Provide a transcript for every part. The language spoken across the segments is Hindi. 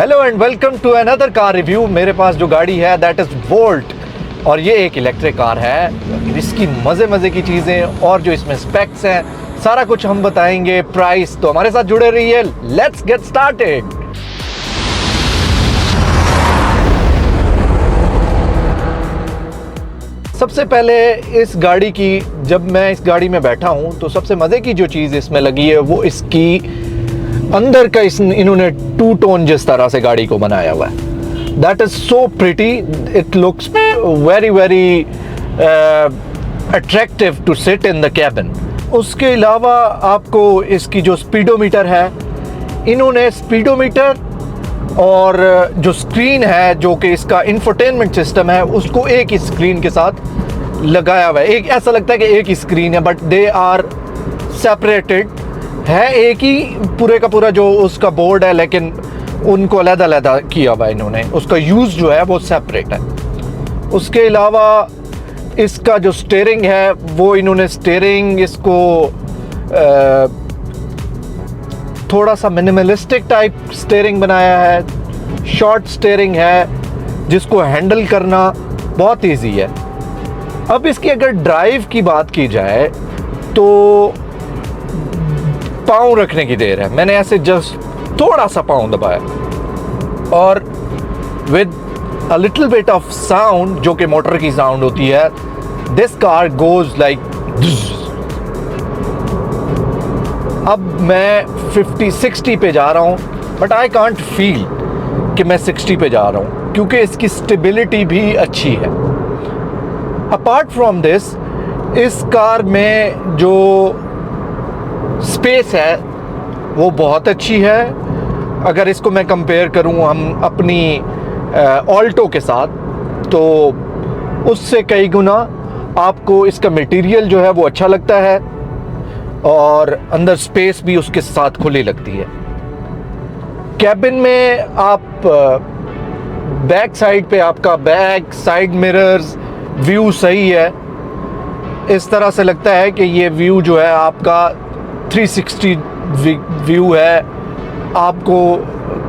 Hello and welcome to another car review. मेरे पास जो गाड़ी है दैट इज़ वोल्ट और ये एक इलेक्ट्रिक कार है। इसकी मज़े की चीज़ें और जो इसमें स्पेक्स हैं सारा कुछ हम बताएंगे। प्राइस तो हमारे साथ जुड़े रहिए। Let's get started. सबसे पहले इस गाड़ी की, जब मैं इस गाड़ी में बैठा हूँ तो सबसे मज़े की जो चीज़ इसमें लगी है वो इसकी अंदर का इन्होंने टू टोन जिस तरह से गाड़ी को बनाया हुआ है, that is so pretty. It looks very attractive to sit in the cabin. उसके अलावा आपको इसकी जो स्पीडोमीटर है, इन्होंने स्पीडोमीटर और जो स्क्रीन है जो कि इसका इंफोटेनमेंट सिस्टम है उसको एक ही स्क्रीन के साथ लगाया हुआ है। एक ऐसा लगता है कि एक ही स्क्रीन है बट दे आर सेपरेटेड है। एक ही पूरे का पूरा जो उसका बोर्ड है लेकिन उनको अलग-अलग किया हुआ है इन्होंने। उसका यूज़ जो है वो सेपरेट है। उसके अलावा इसका जो स्टीयरिंग है वो इन्होंने स्टीयरिंग इसको थोड़ा सा मिनिमलिस्टिक टाइप स्टीयरिंग बनाया है। शॉर्ट स्टीयरिंग है जिसको हैंडल करना बहुत इजी है। अब इसकी अगर ड्राइव की बात की जाए तो पाँव रखने की देर है। मैंने ऐसे जस्ट थोड़ा सा पाँव दबाया और with a little bit of sound जो कि मोटर की साउंड होती है, दिस कार गोज लाइक। अब मैं 50-60 पे जा रहा हूँ बट आई कांट फील कि मैं 60 पे जा रहा हूँ क्योंकि इसकी स्टेबिलिटी भी अच्छी है। अपार्ट फ्रॉम दिस, इस कार में जो स्पेस है वो बहुत अच्छी है। अगर इसको मैं कंपेयर करूँ हम अपनी ऑल्टो के साथ तो उससे कई गुना आपको इसका मटेरियल जो है वो अच्छा लगता है और अंदर स्पेस भी उसके साथ खुली लगती है। कैबिन में आप बैक साइड पे आपका बैक साइड मिरर्स व्यू सही है। इस तरह से लगता है कि ये व्यू जो है आपका 360 व्यू है। आपको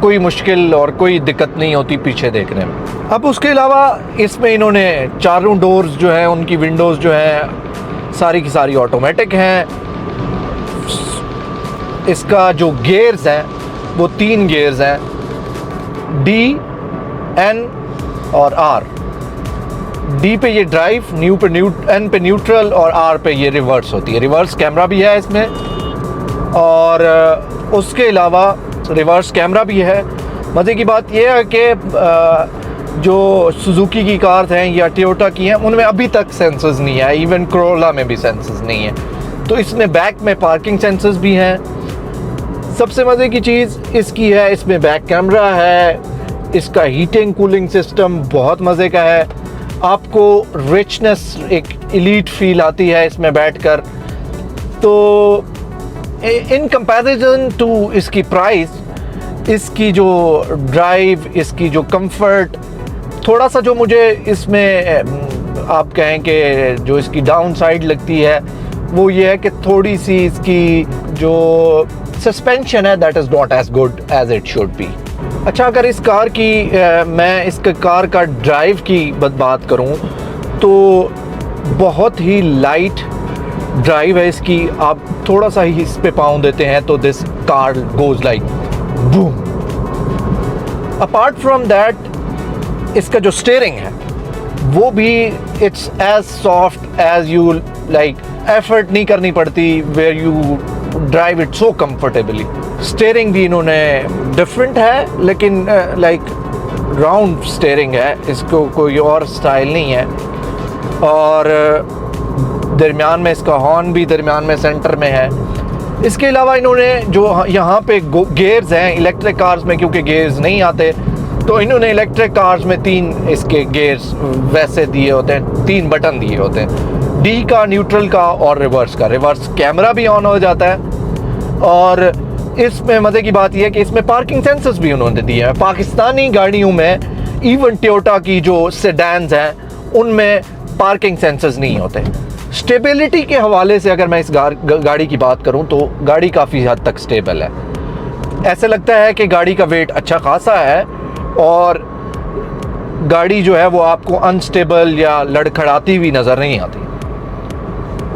कोई मुश्किल और कोई दिक्कत नहीं होती पीछे देखने में। अब उसके अलावा इसमें इन्होंने चारों डोर्स जो हैं उनकी विंडोज़ जो हैं सारी की सारी ऑटोमेटिक हैं। इसका जो गियर्स हैं वो 3 गियर्स हैं, D, N और R। D पे ये ड्राइव, N पे न्यूट्रल और R पे ये रिवर्स होती है। रिवर्स कैमरा भी है इसमें और उसके अलावा रिवर्स कैमरा भी है। मज़े की बात यह है कि जो सुजुकी की कार हैं या टोयोटा की हैं उनमें अभी तक सेंसर्स नहीं है। इवन कोरोला में भी सेंसर्स नहीं है। तो इसमें बैक में पार्किंग सेंसर्स भी हैं। सबसे मज़े की चीज़ इसकी है, इसमें बैक कैमरा है। इसका हीटिंग कूलिंग सिस्टम बहुत मज़े का है। आपको रिचनेस, एक एलीट फील आती है इसमें बैठकर। तो इन कंपैरिजन टू इसकी प्राइस, इसकी जो ड्राइव, इसकी जो कंफर्ट, थोड़ा सा जो मुझे इसमें आप कहें कि जो इसकी डाउन साइड लगती है वो ये है कि थोड़ी सी इसकी जो सस्पेंशन है that is not as good as it should be. अच्छा, अगर इस कार की मैं इस कार का ड्राइव की बात करूं तो बहुत ही लाइट ड्राइव है इसकी। आप थोड़ा सा ही इस पे पाँव देते हैं तो this car goes like boom. Apart from that, इसका जो स्टीयरिंग है वो भी it's as soft as you like. Effort नहीं करनी पड़ती where you drive it so comfortably. Steering भी इन्होंने डिफरेंट है लेकिन लाइक राउंड स्टीयरिंग है, इसको कोई और स्टाइल नहीं है। और दरमियान में इसका हॉर्न भी दरमियान में सेंटर में है। इसके अलावा इन्होंने जो यहाँ पे गेयर्स हैं इलेक्ट्रिक कार्स में, क्योंकि गेयर्स नहीं आते तो इन्होंने इलेक्ट्रिक कार्स में 3 इसके गेयर्स वैसे दिए होते हैं, 3 बटन दिए होते हैं, D का, न्यूट्रल का और रिवर्स का। रिवर्स कैमरा भी ऑन हो जाता है। और इसमें मज़े की बात यह है कि इसमें पार्किंग सेंसर्स भी उन्होंने दिए हैं। पाकिस्तानी गाड़ियों में, इवन टोयोटा की जो सेडान्स हैं उनमें पार्किंग सेंसर्स नहीं होते। स्टेबिलिटी के हवाले से अगर मैं इस गाड़ी की बात करूं तो गाड़ी काफ़ी हद तक स्टेबल है। ऐसे लगता है कि गाड़ी का वेट अच्छा खासा है और गाड़ी जो है वो आपको अनस्टेबल या लड़खड़ाती हुई नज़र नहीं आती।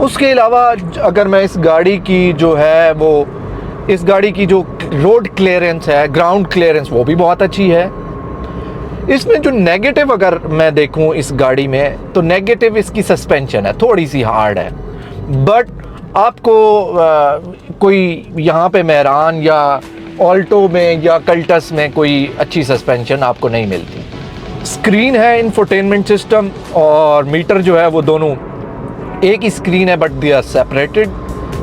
उसके अलावा अगर मैं इस गाड़ी की जो है वो इस गाड़ी की जो रोड क्लियरेंस है, ग्राउंड क्लियरेंस, वो भी बहुत अच्छी है। इसमें जो नेगेटिव अगर मैं देखूं इस गाड़ी में, तो नेगेटिव इसकी सस्पेंशन है, थोड़ी सी हार्ड है। बट आपको कोई यहाँ पे मेहरान या ऑल्टो में या कल्टस में कोई अच्छी सस्पेंशन आपको नहीं मिलती। स्क्रीन है, इंफोटेनमेंट सिस्टम और मीटर जो है वो दोनों एक ही स्क्रीन है, बट दे आर सेपरेटेड।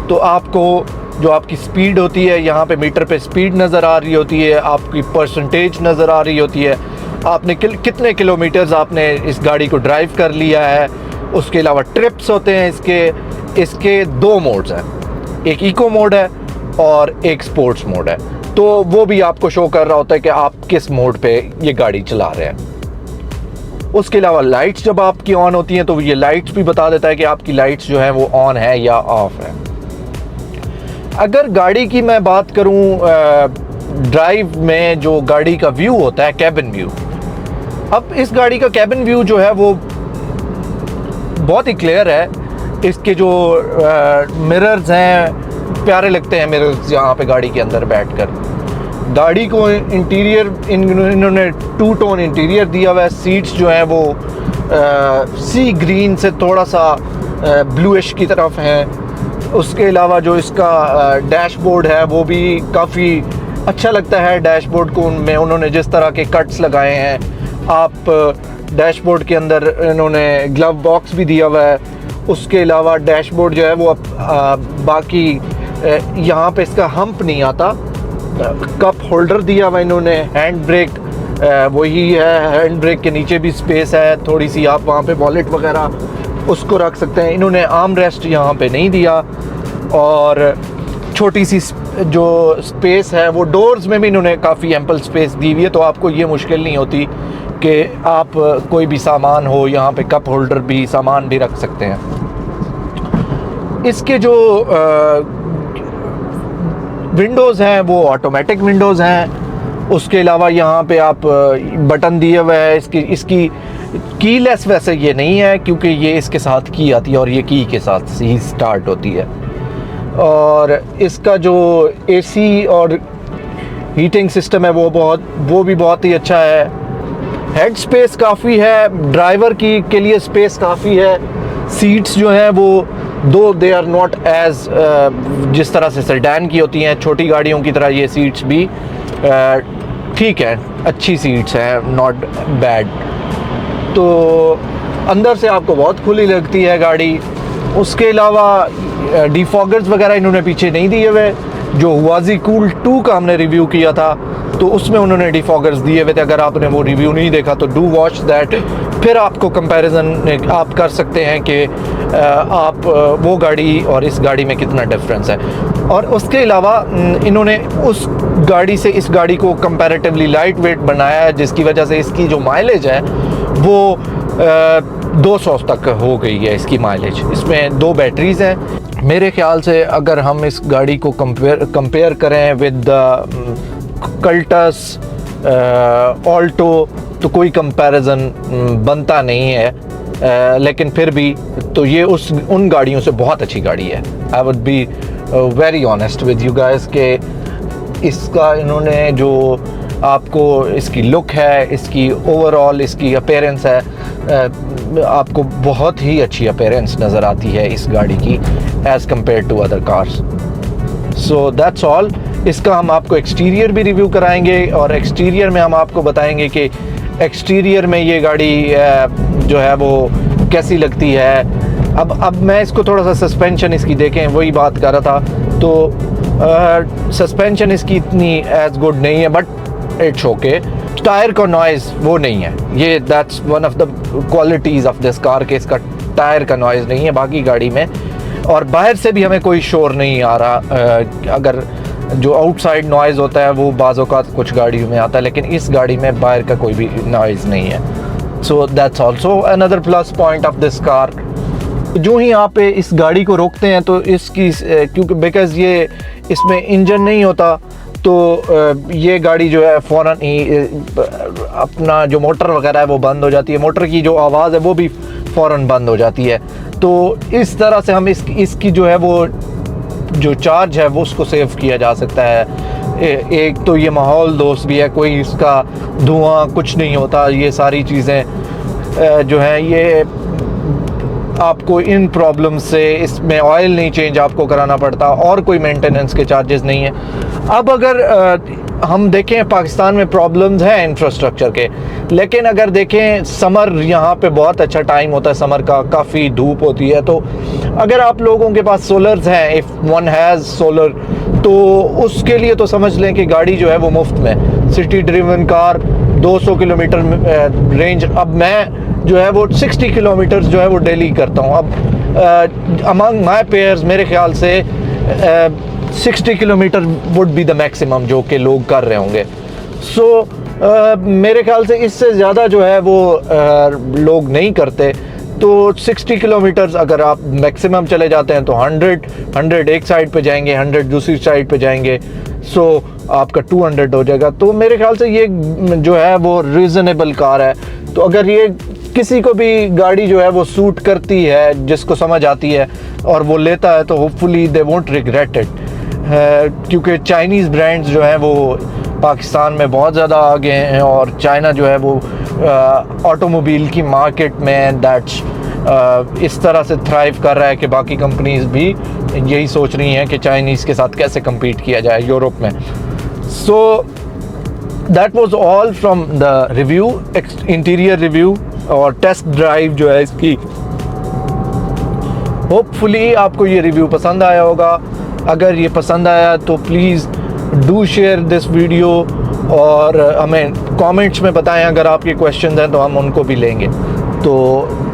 तो आपको जो आपकी स्पीड होती है, यहाँ पे मीटर पे स्पीड नज़र आ रही होती है, आपकी परसेंटेज नज़र आ रही होती है, आपने कितने किलोमीटर्स आपने इस गाड़ी को ड्राइव कर लिया है। उसके अलावा ट्रिप्स होते हैं इसके 2 मोड्स हैं, एक इको मोड है और एक स्पोर्ट्स मोड है। तो वो भी आपको शो कर रहा होता है कि आप किस मोड पे ये गाड़ी चला रहे हैं। उसके अलावा लाइट्स जब आपकी ऑन होती हैं तो ये लाइट्स भी बता देता है कि आपकी लाइट्स जो हैं वो ऑन है या ऑफ है। अगर गाड़ी की मैं बात करूं, ड्राइव में जो गाड़ी का व्यू होता है, कैबिन व्यू, अब इस गाड़ी का कैबिन व्यू जो है वो बहुत ही क्लियर है। इसके जो मिरर्स हैं, प्यारे लगते हैं मिरर्स यहाँ पे गाड़ी के अंदर बैठकर। गाड़ी को इंटीरियर इन्होंने 2 टोन इंटीरियर दिया हुआ है। सीट्स जो हैं वो सी ग्रीन से थोड़ा सा ब्लूइश की तरफ हैं। उसके अलावा जो इसका डैशबोर्ड है वो भी काफ़ी अच्छा लगता है। डैशबोर्ड को में उन्होंने जिस तरह के कट्स लगाए हैं, आप डैशबोर्ड के अंदर इन्होंने ग्लव बॉक्स भी दिया हुआ है। उसके अलावा डैशबोर्ड जो है वो बाकी यहाँ पे इसका हम्प नहीं आता, कप होल्डर दिया हुआ इन्होंने। हैंड ब्रेक वही है, हैंड ब्रेक के नीचे भी स्पेस है थोड़ी सी, आप वहाँ पे वॉलेट वगैरह उसको रख सकते हैं। इन्होंने आर्म रेस्ट यहाँ पे नहीं दिया और छोटी सी जो स्पेस है वो डोर्स में भी इन्होंने काफ़ी एम्पल स्पेस दी हुई है, तो आपको ये मुश्किल नहीं होती कि आप कोई भी सामान हो, यहाँ पे कप होल्डर भी, सामान भी रख सकते हैं। इसके जो विंडोज़ हैं वो ऑटोमेटिक विंडोज़ हैं। उसके अलावा यहाँ पे आप बटन दिए हुए हैं। इसकी कीलेस वैसे ये नहीं है, क्योंकि ये इसके साथ की आती है और ये की के साथ ही स्टार्ट होती है। और इसका जो एसी और हीटिंग सिस्टम है वो भी बहुत ही अच्छा है। हेड स्पेस काफ़ी है, ड्राइवर के लिए स्पेस काफ़ी है। सीट्स जो हैं वो दे आर नॉट एज जिस तरह से सेडान की होती हैं, छोटी गाड़ियों की तरह ये सीट्स भी ठीक है, अच्छी सीट्स हैं, नॉट बैड। तो अंदर से आपको बहुत खुली लगती है गाड़ी। उसके अलावा डिफॉगर्स वगैरह इन्होंने पीछे नहीं दिए हुए। जो हुआजी कूल 2 का हमने रिव्यू किया था तो उसमें उन्होंने डिफॉगर्स दिए हुए थे। अगर आपने वो रिव्यू नहीं देखा तो डू वॉच दैट, फिर आपको कंपैरिजन आप कर सकते हैं कि आप वो गाड़ी और इस गाड़ी में कितना डिफरेंस है। और उसके अलावा इन्होंने उस गाड़ी से इस गाड़ी को कंपैरेटिवली लाइट वेट बनाया है, जिसकी वजह से इसकी जो माइलेज है वो 200 तक हो गई है इसकी माइलेज। इसमें 2 बैटरीज़ हैं। मेरे ख्याल से अगर हम इस गाड़ी को कंपेयर करें विद कल्टस, ऑल्टो, तो कोई कंपैरिजन बनता नहीं है। लेकिन फिर भी तो ये उन गाड़ियों से बहुत अच्छी गाड़ी है। I would be very honest with you guys के इसका इन्होंने जो आपको इसकी लुक है, इसकी ओवरऑल इसकी अपीयरेंस है, आपको बहुत ही अच्छी अपीयरेंस नज़र आती है इस गाड़ी की as compare to other cars. So that's all. इसका हम आपको एक्सटीरियर भी रिव्यू कराएंगे और एक्सटीरियर में हम आपको बताएंगे कि एक्सटीरियर में ये गाड़ी जो है वो कैसी लगती है। अब मैं इसको थोड़ा सा सस्पेंशन इसकी देखें, वही बात कर रहा था, तो सस्पेंशन इसकी इतनी एज गुड नहीं है, बट इट्स ओके। टायर का नॉइज़ वो नहीं है, ये that's one of the qualities of this car के इसका टायर का नॉइज़ नहीं है बाकी गाड़ी में। और बाहर से भी हमें कोई शोर नहीं आ रहा। अगर जो आउटसाइड नॉइज़ होता है वो बाज़ों का कुछ गाड़ियों में आता है, लेकिन इस गाड़ी में बाहर का कोई भी नॉइज़ नहीं है। So that's also another plus point of this car. जो ही आप इस गाड़ी को रोकते हैं तो इसकी क्योंकि बिकॉज़ ये इसमें इंजन नहीं होता, तो ये गाड़ी जो है फ़ौरन ही अपना जो मोटर वगैरह है वो बंद हो जाती है, मोटर की जो आवाज़ है वो भी फ़ौरन बंद हो जाती है। तो इस तरह से हम इसकी जो है वो जो चार्ज है वो उसको सेव किया जा सकता है। एक तो ये माहौल दोस्त भी है, कोई इसका धुआं कुछ नहीं होता। ये सारी चीज़ें जो हैं ये आपको इन प्रॉब्लम से, इसमें ऑयल नहीं चेंज आपको कराना पड़ता और कोई मेंटेनेंस के चार्जेस नहीं है। अब अगर हम देखें पाकिस्तान में प्रॉब्लम्स हैं इंफ्रास्ट्रक्चर के, लेकिन अगर देखें समर यहाँ पे बहुत अच्छा टाइम होता है, समर का काफ़ी धूप होती है। तो अगर आप लोगों के पास सोलर्स हैं, इफ़ वन हैज़ सोलर, तो उसके लिए तो समझ लें कि गाड़ी जो है वो मुफ्त में, city driven car 200 kilometre range. अब मैं जो है वो 60 किलोमीटर्स जो है वो डेली करता हूँ। अब अमंग माई पेयर्स मेरे ख्याल से 60 kilometre would be the maximum जो कि लोग कर रहे होंगे। सो मेरे ख्याल से इससे ज़्यादा जो है वो लोग नहीं करते। तो 60 किलोमीटर्स अगर आप मैक्सिमम चले जाते हैं तो 100 एक साइड पे जाएंगे, 100 दूसरी साइड पे जाएंगे, सो आपका 200 हो जाएगा। तो मेरे ख्याल से ये जो है वो रीज़नेबल कार है। तो अगर ये किसी को भी गाड़ी जो है वो सूट करती है, जिसको समझ आती है और वो लेता है, तो hopefully they won't regret it. क्योंकि चाइनीज़ ब्रांड्स जो हैं वो पाकिस्तान में बहुत ज़्यादा आगे हैं और चाइना जो है वो ऑटोमोबाइल की मार्केट में दैट्स इस तरह से थ्राइव कर रहा है कि बाकी कंपनीज भी यही सोच रही हैं कि चाइनीज़ के साथ कैसे compete किया जाए यूरोप में। So that was all from the review, interior review और टेस्ट ड्राइव जो है इसकी। होपफुली आपको ये रिव्यू पसंद आया होगा। अगर ये पसंद आया तो please do share this video और हमें कमेंट्स में बताएं। अगर आपके क्वेश्चन हैं तो हम उनको भी लेंगे। तो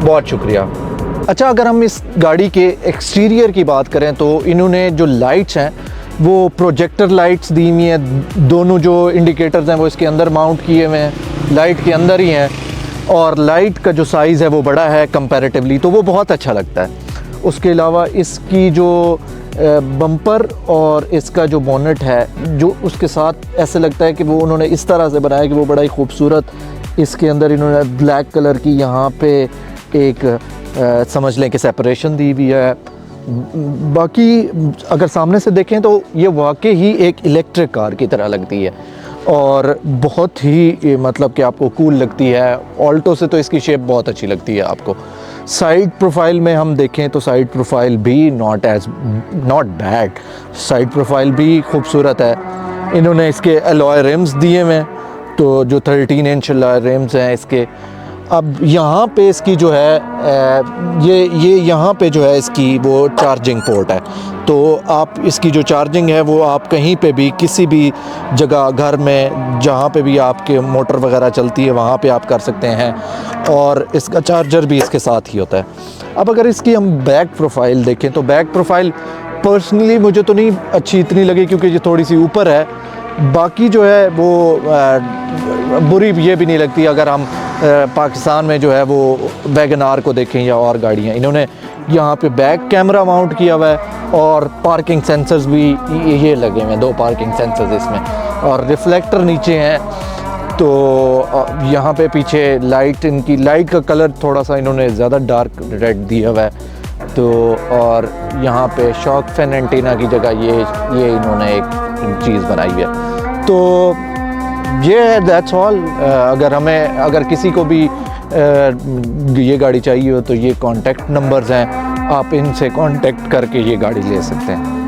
बहुत शुक्रिया। अच्छा, अगर हम इस गाड़ी के एक्सटीरियर की बात करें तो इन्होंने जो लाइट्स हैं वो प्रोजेक्टर लाइट्स दी हुई हैं। दोनों जो इंडिकेटर्स हैं वो इसके अंदर माउंट किए हुए हैं, लाइट के अंदर ही हैं। और लाइट का जो साइज़ है वो बड़ा है कंपैरेटिवली, तो वो बहुत अच्छा लगता है। उसके अलावा इसकी जो बम्पर और इसका जो बोनेट है, जो उसके साथ ऐसे लगता है कि वो उन्होंने इस तरह से बनाया कि वो बड़ा ही खूबसूरत, इसके अंदर इन्होंने ब्लैक कलर की यहाँ पे एक समझ लें कि सेपरेशन दी हुई है। बाकी अगर सामने से देखें तो ये वाकई ही एक इलेक्ट्रिक कार की तरह लगती है और बहुत ही मतलब कि आपको कूल लगती है। ऑल्टो से तो इसकी शेप बहुत अच्छी लगती है आपको। साइड प्रोफाइल में हम देखें तो साइड प्रोफाइल भी नॉट बैड, साइड प्रोफाइल भी खूबसूरत है। इन्होंने इसके अलॉय रिम्स दिए हुए हैं, तो जो 13 इंच अलॉय रिम्स हैं इसके। अब यहाँ पे इसकी जो है ये यहाँ पे जो है इसकी वो चार्जिंग पोर्ट है। तो आप इसकी जो चार्जिंग है वो आप कहीं पे भी किसी भी जगह घर में जहाँ पे भी आपके मोटर वगैरह चलती है वहाँ पे आप कर सकते हैं और इसका चार्जर भी इसके साथ ही होता है। अब अगर इसकी हम बैक प्रोफाइल देखें तो बैक प्रोफाइल पर्सनली मुझे तो नहीं अच्छी इतनी लगी क्योंकि ये थोड़ी सी ऊपर है। बाकी जो है वो बुरी ये भी नहीं लगती। अगर हम पाकिस्तान में जो है वो वैगन आर को देखें या और गाड़ियाँ, इन्होंने यहाँ पे बैक कैमरा माउंट किया हुआ है और पार्किंग सेंसर्स भी ये लगे हुए हैं, 2 पार्किंग सेंसर्स इसमें, और रिफ्लेक्टर नीचे हैं। तो यहाँ पे पीछे लाइट, इनकी लाइट का कलर थोड़ा सा इन्होंने ज़्यादा डार्क रेड दिया हुआ है। तो और यहाँ पे शॉक फैन एंटीना की जगह ये इन्होंने एक चीज़ बनाई है। तो ये है, दैट्स ऑल। अगर किसी को भी ये गाड़ी चाहिए हो तो ये कॉन्टैक्ट नंबर्स हैं, आप इनसे कांटेक्ट करके ये गाड़ी ले सकते हैं।